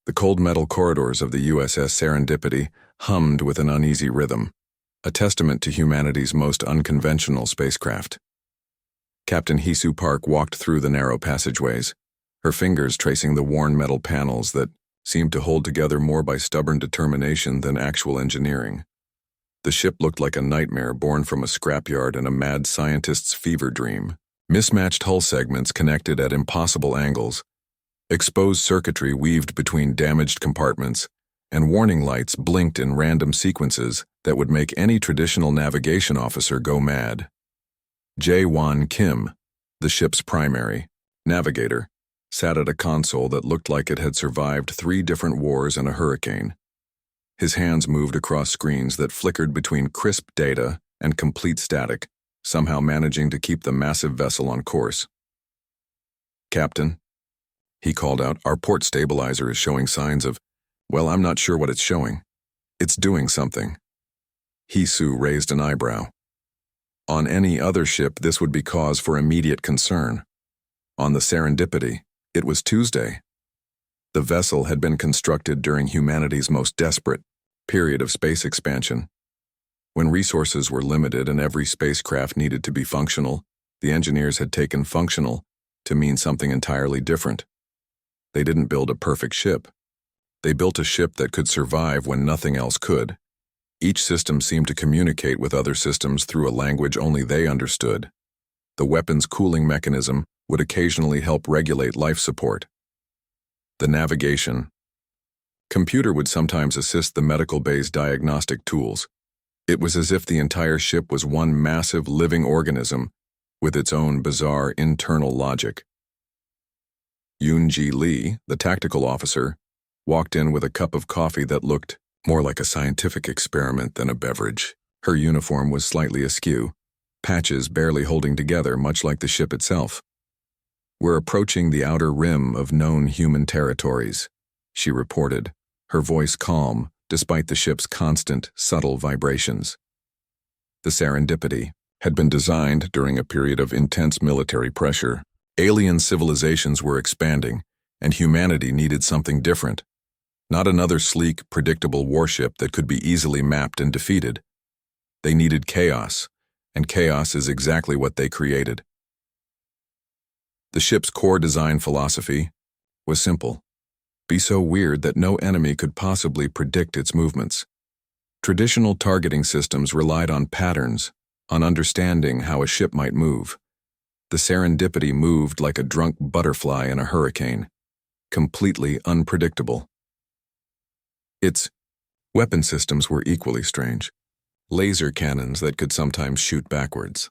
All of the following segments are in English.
The cold metal corridors of the USS Serendipity hummed with an uneasy rhythm, a testament to humanity's most unconventional spacecraft. Captain Hisu Park walked through the narrow passageways, her fingers tracing the worn metal panels that seemed to hold together more by stubborn determination than actual engineering. The ship looked like a nightmare born from a scrapyard and a mad scientist's fever dream. Mismatched hull segments connected at impossible angles, exposed circuitry weaved between damaged compartments, and warning lights blinked in random sequences that would make any traditional navigation officer go mad. Jae-won Kim, the ship's primary navigator, sat at a console that looked like it had survived 3 different wars and a hurricane. His hands moved across screens that flickered between crisp data and complete static, somehow managing to keep the massive vessel on course. "Captain," he called out, "our port stabilizer is showing signs of, well, I'm not sure what it's showing. It's doing something." Hisu raised an eyebrow. On any other ship, this would be cause for immediate concern. On the Serendipity, it was Tuesday. The vessel had been constructed during humanity's most desperate period of space expansion. When resources were limited and every spacecraft needed to be functional, the engineers had taken functional to mean something entirely different. They didn't build a perfect ship. They built a ship that could survive when nothing else could. Each system seemed to communicate with other systems through a language only they understood. The weapon's cooling mechanism would occasionally help regulate life support. The navigation computer would sometimes assist the medical bay's diagnostic tools. It was as if the entire ship was one massive living organism with its own bizarre internal logic. Yoon-ji Lee, the tactical officer, walked in with a cup of coffee that looked more like a scientific experiment than a beverage. Her uniform was slightly askew, patches barely holding together, much like the ship itself. "We're approaching the outer rim of known human territories," she reported, her voice calm despite the ship's constant, subtle vibrations. The Serendipity had been designed during a period of intense military pressure. Alien civilizations were expanding, and humanity needed something different. Not another sleek, predictable warship that could be easily mapped and defeated. They needed chaos, and chaos is exactly what they created. The ship's core design philosophy was simple: be so weird that no enemy could possibly predict its movements. Traditional targeting systems relied on patterns, on understanding how a ship might move. The Serendipity moved like a drunk butterfly in a hurricane, completely unpredictable. Its weapon systems were equally strange. Laser cannons that could sometimes shoot backwards.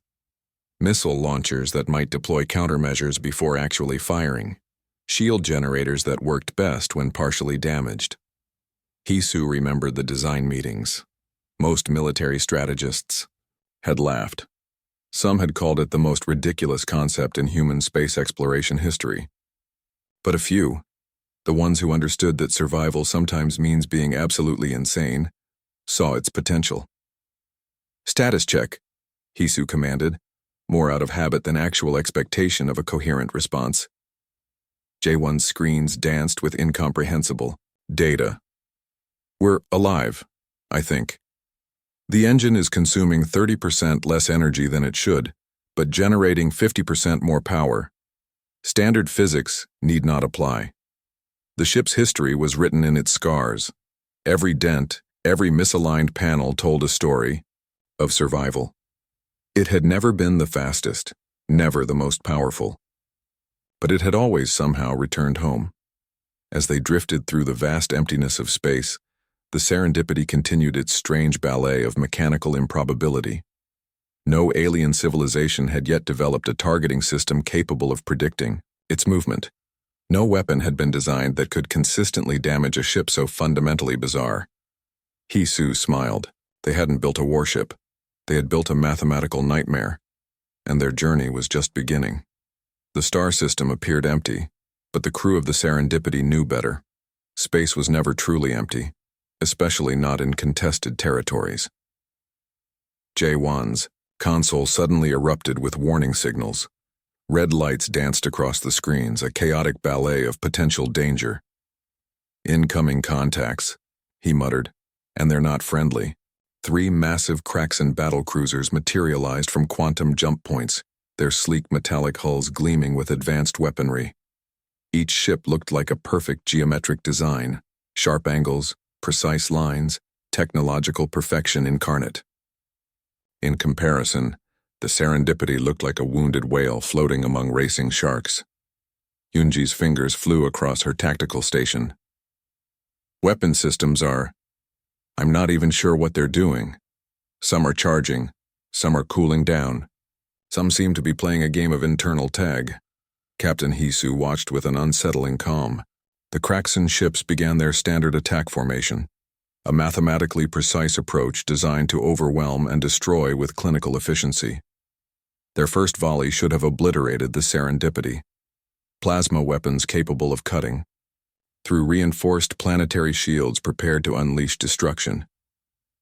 Missile launchers that might deploy countermeasures before actually firing. Shield generators that worked best when partially damaged. Hisu remembered the design meetings. Most military strategists had laughed. Some had called it the most ridiculous concept in human space exploration history. But a few, the ones who understood that survival sometimes means being absolutely insane, saw its potential. "Status check," Hisu commanded, more out of habit than actual expectation of a coherent response. J1's screens danced with incomprehensible data. "We're alive, I think. The engine is consuming 30% less energy than it should, but generating 50% more power. Standard physics need not apply." The ship's history was written in its scars. Every dent, every misaligned panel told a story of survival. It had never been the fastest, never the most powerful. But it had always somehow returned home. As they drifted through the vast emptiness of space, the Serendipity continued its strange ballet of mechanical improbability. No alien civilization had yet developed a targeting system capable of predicting its movement. No weapon had been designed that could consistently damage a ship so fundamentally bizarre. Hisu smiled. They hadn't built a warship. They had built a mathematical nightmare, and their journey was just beginning. The star system appeared empty, but the crew of the Serendipity knew better. Space was never truly empty, especially not in contested territories. Jae-won's console suddenly erupted with warning signals. Red lights danced across the screens, a chaotic ballet of potential danger. Incoming contacts, he muttered, and they're not friendly. 3 massive Kraxan battlecruisers materialized from quantum jump points, their sleek metallic hulls gleaming with advanced weaponry. Each ship looked like a perfect geometric design, sharp angles, precise lines, technological perfection incarnate. In comparison, the Serendipity looked like a wounded whale floating among racing sharks. Yunji's fingers flew across her tactical station. Weapon systems are... I'm not even sure what they're doing. Some are charging, some are cooling down. Some seem to be playing a game of internal tag. Captain Hisu watched with an unsettling calm. The Kraxan ships began their standard attack formation, a mathematically precise approach designed to overwhelm and destroy with clinical efficiency. Their first volley should have obliterated the Serendipity. Plasma weapons capable of cutting, through reinforced planetary shields prepared to unleash destruction.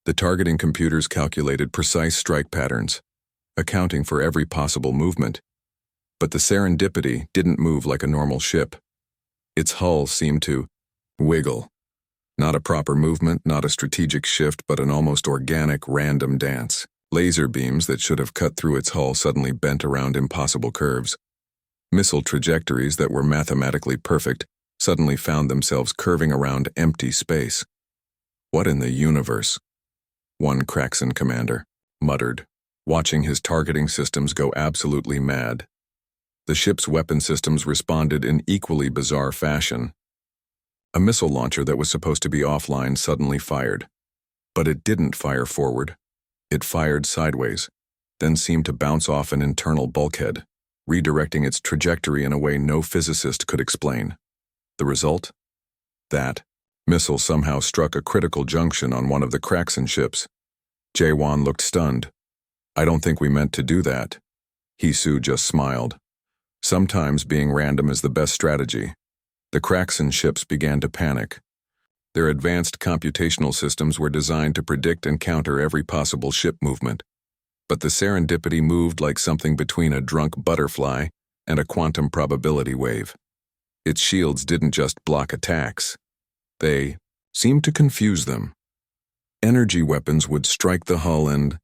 The targeting computers calculated precise strike patterns, accounting for every possible movement. But the Serendipity didn't move like a normal ship. Its hull seemed to wiggle. Not a proper movement, not a strategic shift, but an almost organic, random dance. Laser beams that should have cut through its hull suddenly bent around impossible curves. Missile trajectories that were mathematically perfect suddenly found themselves curving around empty space. What in the universe? One Kraxan commander muttered, watching his targeting systems go absolutely mad. The ship's weapon systems responded in equally bizarre fashion. A missile launcher that was supposed to be offline suddenly fired. But it didn't fire forward. It fired sideways, then seemed to bounce off an internal bulkhead, redirecting its trajectory in a way no physicist could explain. The result? That missile somehow struck a critical junction on one of the Kraxan ships. Jaewon looked stunned. I don't think we meant to do that. Hisu just smiled. Sometimes being random is the best strategy. The Kraxan ships began to panic. Their advanced computational systems were designed to predict and counter every possible ship movement. But the Serendipity moved like something between a drunk butterfly and a quantum probability wave. Its shields didn't just block attacks. They seemed to confuse them. Energy weapons would strike the hull and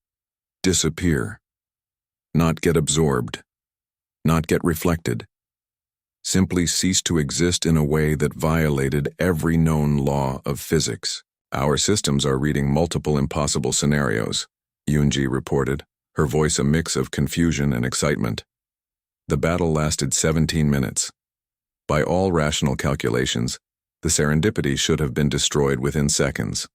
disappear. Not get absorbed. Not get reflected. Simply cease to exist in a way that violated every known law of physics. Our systems are reading multiple impossible scenarios, Yunji reported, her voice a mix of confusion and excitement. The battle lasted 17 minutes. By all rational calculations, the Serendipity should have been destroyed within seconds.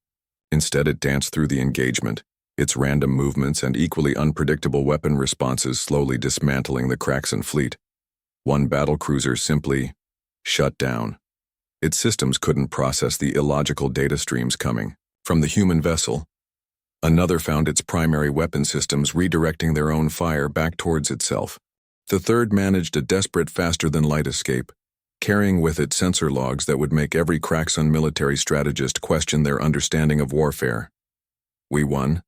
Instead, it danced through the engagement, its random movements and equally unpredictable weapon responses slowly dismantling the Kraxan fleet. One battlecruiser simply shut down. Its systems couldn't process the illogical data streams coming from the human vessel. Another found its primary weapon systems redirecting their own fire back towards itself. The third managed a desperate faster-than-light escape, carrying with it sensor logs that would make every Kraxan military strategist question their understanding of warfare. We won?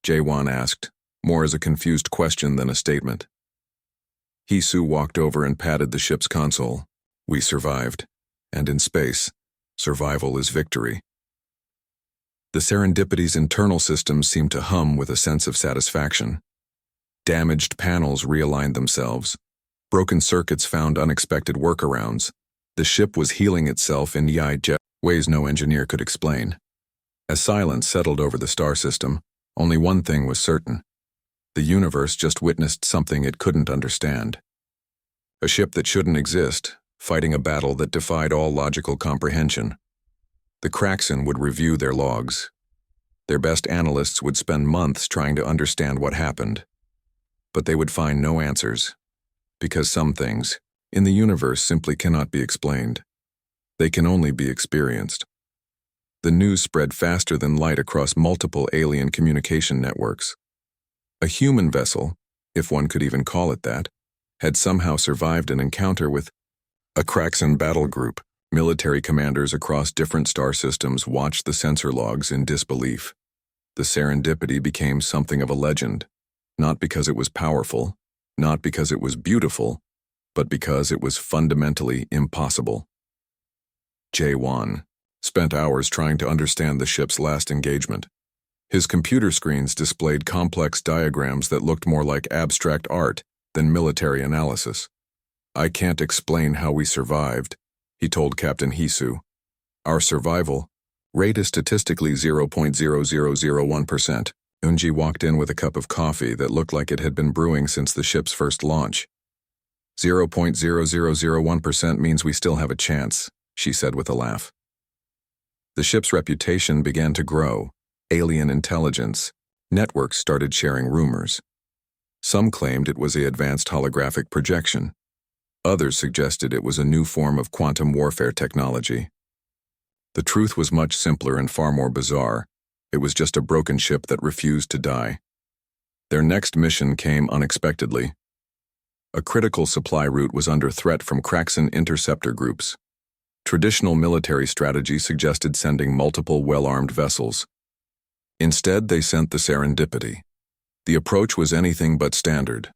Jaewon asked, more as a confused question than a statement. Hisu walked over and patted the ship's console. We survived. And in space, survival is victory. The Serendipity's internal systems seemed to hum with a sense of satisfaction. Damaged panels realigned themselves. Broken circuits found unexpected workarounds. The ship was healing itself in ways no engineer could explain. As silence settled over the star system, only one thing was certain. The universe just witnessed something it couldn't understand. A ship that shouldn't exist, fighting a battle that defied all logical comprehension. The Kraxan would review their logs. Their best analysts would spend months trying to understand what happened. But they would find no answers, because some things in the universe simply cannot be explained. They can only be experienced. The news spread faster than light across multiple alien communication networks. A human vessel, if one could even call it that, had somehow survived an encounter with a Kraxan battle group. Military commanders across different star systems watched the sensor logs in disbelief. The Serendipity became something of a legend, not because it was powerful, not because it was beautiful, but because it was fundamentally impossible. Jaewon, spent hours trying to understand the ship's last engagement. His computer screens displayed complex diagrams that looked more like abstract art than military analysis. "I can't explain how we survived," he told Captain Hisu. "Our survival rate is statistically 0.0001%. Unji walked in with a cup of coffee that looked like it had been brewing since the ship's first launch. 0.0001% means we still have a chance, she said with a laugh. The ship's reputation began to grow. Alien intelligence. Networks started sharing rumors. Some claimed it was an advanced holographic projection. Others suggested it was a new form of quantum warfare technology. The truth was much simpler and far more bizarre. It was just a broken ship that refused to die. Their next mission came unexpectedly. A critical supply route was under threat from Kraxan interceptor groups. Traditional military strategy suggested sending multiple well-armed vessels. Instead, they sent the Serendipity. The approach was anything but standard.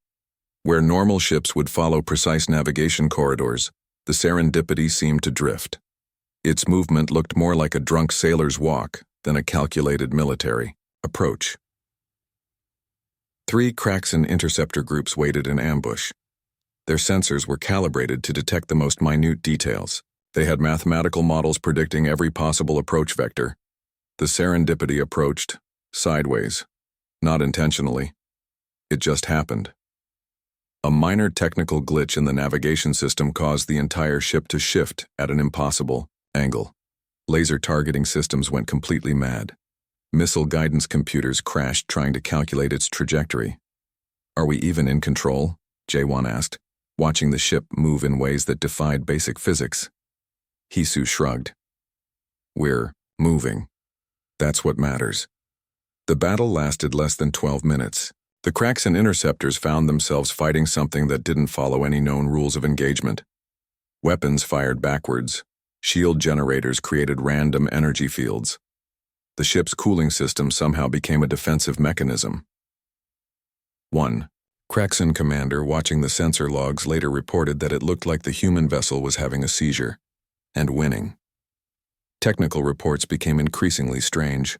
Where normal ships would follow precise navigation corridors, the Serendipity seemed to drift. Its movement looked more like a drunk sailor's walk than a calculated military approach. 3 Kraxan interceptor groups waited in ambush. Their sensors were calibrated to detect the most minute details. They had mathematical models predicting every possible approach vector. The Serendipity approached sideways, not intentionally. It just happened. A minor technical glitch in the navigation system caused the entire ship to shift at an impossible angle. Laser targeting systems went completely mad. Missile guidance computers crashed trying to calculate its trajectory. "Are we even in control?" Jaewon asked, watching the ship move in ways that defied basic physics. Hisu shrugged. "We're moving. That's what matters." The battle lasted less than 12 minutes. The Kraxan interceptors found themselves fighting something that didn't follow any known rules of engagement. Weapons fired backwards. Shield generators created random energy fields. The ship's cooling system somehow became a defensive mechanism. 1. Kraxan commander watching the sensor logs later reported that it looked like the human vessel was having a seizure and winning. Technical reports became increasingly strange.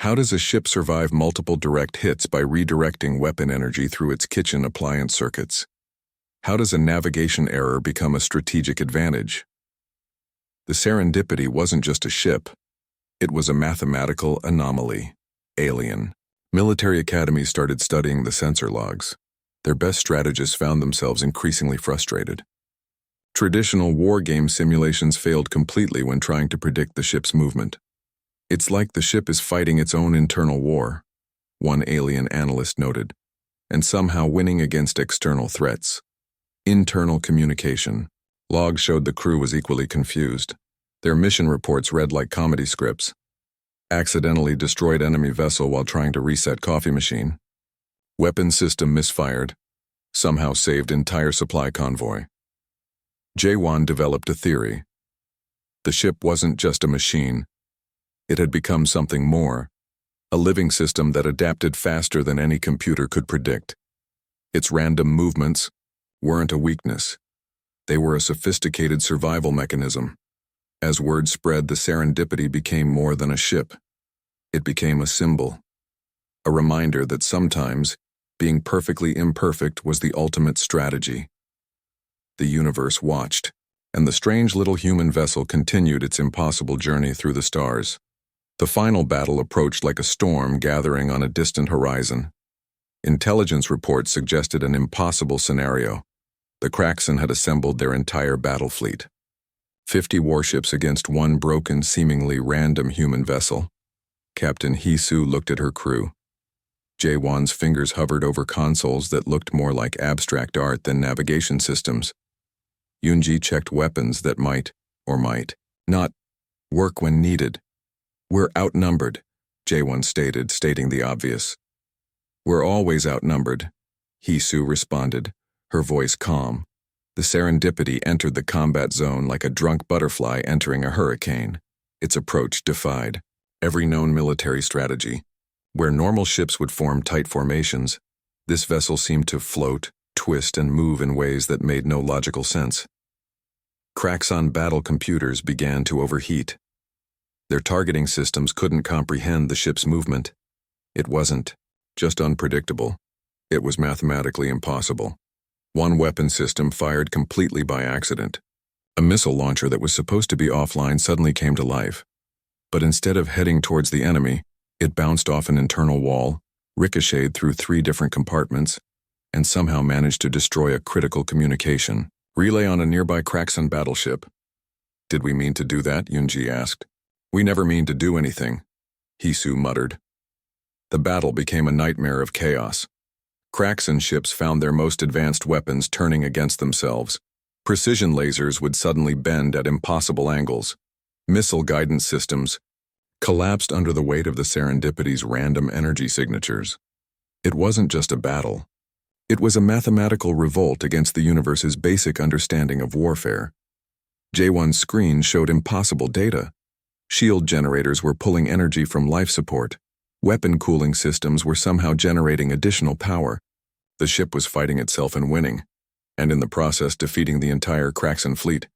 How does a ship survive multiple direct hits by redirecting weapon energy through its kitchen appliance circuits? How does a navigation error become a strategic advantage? The Serendipity wasn't just a ship. It was a mathematical anomaly. Alien. Military academies started studying the sensor logs. Their best strategists found themselves increasingly frustrated. Traditional war game simulations failed completely when trying to predict the ship's movement. "It's like the ship is fighting its own internal war," one alien analyst noted, "and somehow winning against external threats." Internal communication. Logs showed the crew was equally confused. Their mission reports read like comedy scripts. Accidentally destroyed enemy vessel while trying to reset coffee machine. Weapon system misfired. Somehow saved entire supply convoy. Jaewon developed a theory. The ship wasn't just a machine. It had become something more, a living system that adapted faster than any computer could predict. Its random movements weren't a weakness. They were a sophisticated survival mechanism. As word spread, the Serendipity became more than a ship. It became a symbol, a reminder that sometimes being perfectly imperfect was the ultimate strategy. The universe watched, and the strange little human vessel continued its impossible journey through the stars. The final battle approached like a storm gathering on a distant horizon. Intelligence reports suggested an impossible scenario. The Kraxan had assembled their entire battle fleet. 50 warships against one broken, seemingly random human vessel. Captain Hisu looked at her crew. Jaewon's fingers hovered over consoles that looked more like abstract art than navigation systems. Yoonji checked weapons that might, or might, not work when needed. "We're outnumbered," Jaewon stating the obvious. "We're always outnumbered," Hisu responded, her voice calm. The Serendipity entered the combat zone like a drunk butterfly entering a hurricane. Its approach defied every known military strategy. Where normal ships would form tight formations, this vessel seemed to float, twist, and move in ways that made no logical sense. Kraxan battle computers began to overheat. Their targeting systems couldn't comprehend the ship's movement. It wasn't just unpredictable. It was mathematically impossible. One weapon system fired completely by accident. A missile launcher that was supposed to be offline suddenly came to life. But instead of heading towards the enemy, it bounced off an internal wall, ricocheted through 3 different compartments, and somehow managed to destroy a critical communication relay on a nearby Kraxan battleship. "Did we mean to do that?" Yunji asked. "We never mean to do anything," Hisu muttered. The battle became a nightmare of chaos. Kraxan ships found their most advanced weapons turning against themselves. Precision lasers would suddenly bend at impossible angles. Missile guidance systems collapsed under the weight of the Serendipity's random energy signatures. It wasn't just a battle. It was a mathematical revolt against the universe's basic understanding of warfare. J1's screen showed impossible data. Shield generators were pulling energy from life support. Weapon cooling systems were somehow generating additional power. The ship was fighting itself and winning, and in the process defeating the entire Kraxan fleet.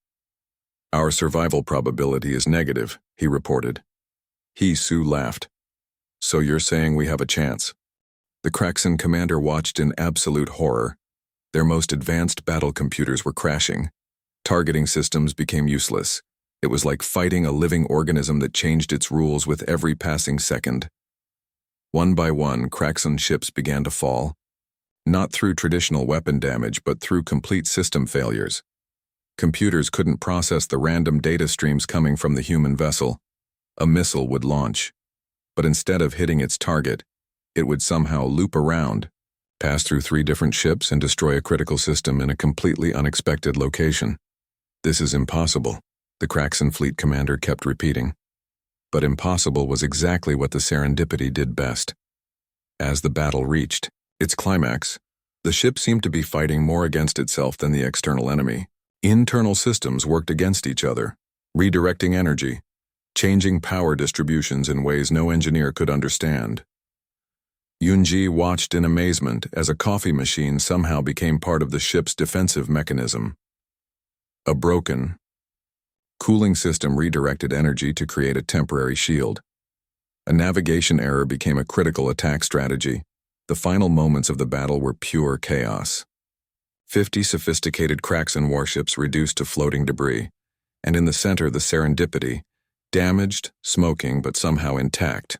"Our survival probability is negative," he reported. Hisu laughed. "So you're saying we have a chance?" The Kraxan commander watched in absolute horror. Their most advanced battle computers were crashing. Targeting systems became useless. It was like fighting a living organism that changed its rules with every passing second. One by one, Kraxan ships began to fall. Not through traditional weapon damage, but through complete system failures. Computers couldn't process the random data streams coming from the human vessel. A missile would launch, but instead of hitting its target, it would somehow loop around, pass through 3 different ships, and destroy a critical system in a completely unexpected location. "This is impossible," the Kraxan fleet commander kept repeating. But impossible was exactly what the Serendipity did best. As the battle reached its climax, the ship seemed to be fighting more against itself than the external enemy. Internal systems worked against each other, redirecting energy, changing power distributions in ways no engineer could understand. Yunji watched in amazement as a coffee machine somehow became part of the ship's defensive mechanism. A broken cooling system redirected energy to create a temporary shield. A navigation error became a critical attack strategy. The final moments of the battle were pure chaos. 50 sophisticated Kraxan warships reduced to floating debris, and in the center the Serendipity, damaged, smoking, but somehow intact.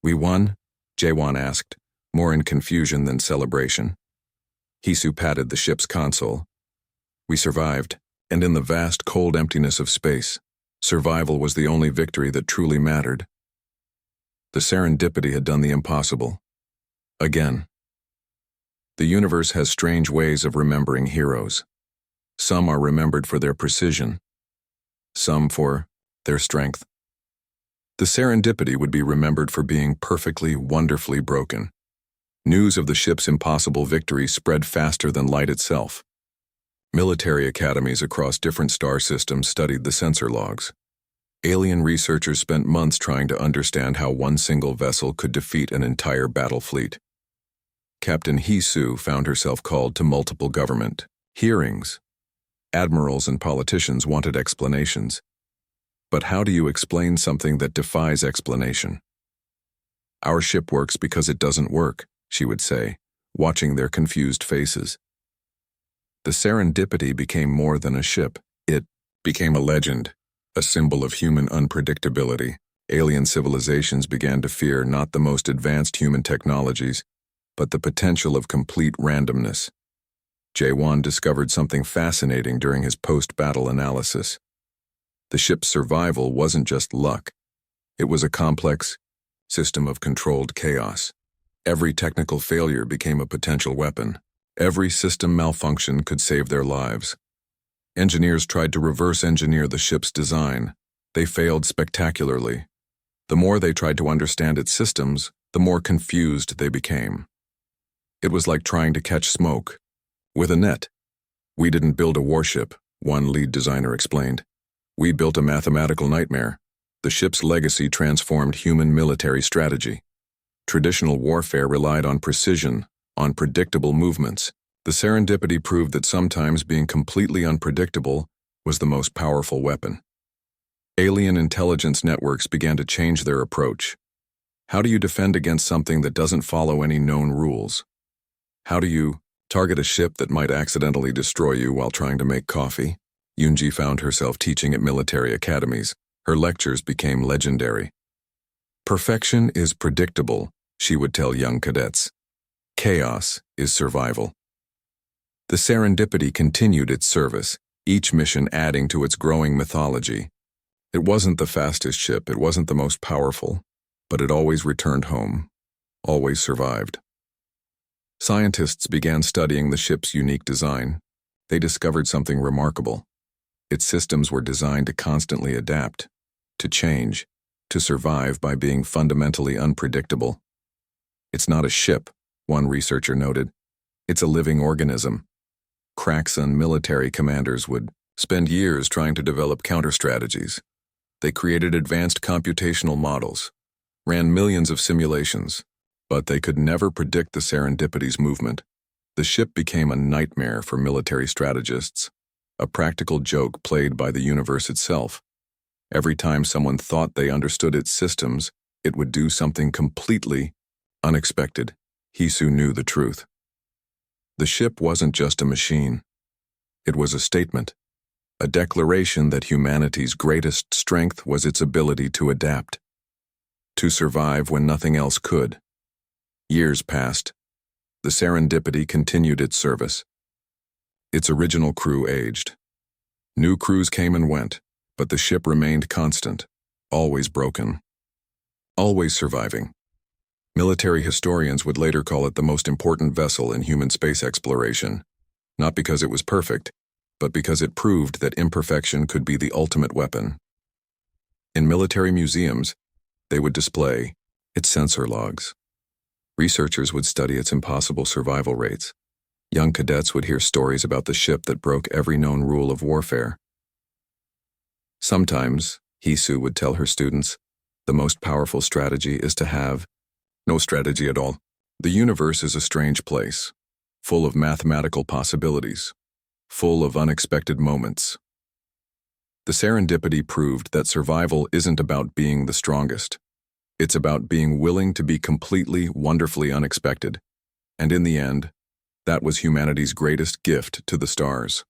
"We won?" J1 asked, more in confusion than celebration. Hisu patted the ship's console. "We survived, and in the vast cold emptiness of space, survival was the only victory that truly mattered." The Serendipity had done the impossible. Again. The universe has strange ways of remembering heroes. Some are remembered for their precision, some for their strength. The Serendipity would be remembered for being perfectly, wonderfully broken. News of the ship's impossible victory spread faster than light itself. Military academies across different star systems studied the sensor logs. Alien researchers spent months trying to understand how one single vessel could defeat an entire battle fleet. Captain Hisu found herself called to multiple government hearings. Admirals and politicians wanted explanations. But how do you explain something that defies explanation? "Our ship works because it doesn't work," she would say, watching their confused faces. The Serendipity became more than a ship. It became a legend, a symbol of human unpredictability. Alien civilizations began to fear not the most advanced human technologies, but the potential of complete randomness. J1 discovered something fascinating during his post-battle analysis. The ship's survival wasn't just luck. It was a complex system of controlled chaos. Every technical failure became a potential weapon. Every system malfunction could save their lives. Engineers tried to reverse engineer the ship's design. They failed spectacularly. The more they tried to understand its systems, the more confused they became. It was like trying to catch smoke with a net. "We didn't build a warship," one lead designer explained. "We built a mathematical nightmare." The ship's legacy transformed human military strategy. Traditional warfare relied on precision, on predictable movements. The Serendipity proved that sometimes being completely unpredictable was the most powerful weapon. Alien intelligence networks began to change their approach. How do you defend against something that doesn't follow any known rules? How do you target a ship that might accidentally destroy you while trying to make coffee? Yunji found herself teaching at military academies. Her lectures became legendary. Perfection is predictable, she would tell young cadets. Chaos is survival. The serendipity continued its service, each mission adding to its growing mythology. It wasn't the fastest ship, it wasn't the most powerful, but it always returned home, always survived. Scientists began studying the ship's unique design. They discovered something remarkable. Its systems were designed to constantly adapt, to change, to survive by being fundamentally unpredictable. It's not a ship, one researcher noted. It's a living organism. Craxon military commanders would spend years trying to develop counter-strategies. They created advanced computational models, ran millions of simulations, but they could never predict the serendipity's movement. The ship became a nightmare for military strategists, a practical joke played by the universe itself. Every time someone thought they understood its systems, it would do something completely unexpected. Hisu knew the truth. The ship wasn't just a machine. It was a statement, a declaration that humanity's greatest strength was its ability to adapt, to survive when nothing else could. Years passed. The serendipity continued its service. Its original crew aged. New crews came and went, but the ship remained constant, always broken, always surviving. Military historians would later call it the most important vessel in human space exploration, not because it was perfect, but because it proved that imperfection could be the ultimate weapon. In military museums, they would display its sensor logs. Researchers would study its impossible survival rates. Young cadets would hear stories about the ship that broke every known rule of warfare. Sometimes, Hisu would tell her students, the most powerful strategy is to have no strategy at all. The universe is a strange place, full of mathematical possibilities, full of unexpected moments. The serendipity proved that survival isn't about being the strongest. It's about being willing to be completely, wonderfully unexpected. And in the end, that was humanity's greatest gift to the stars.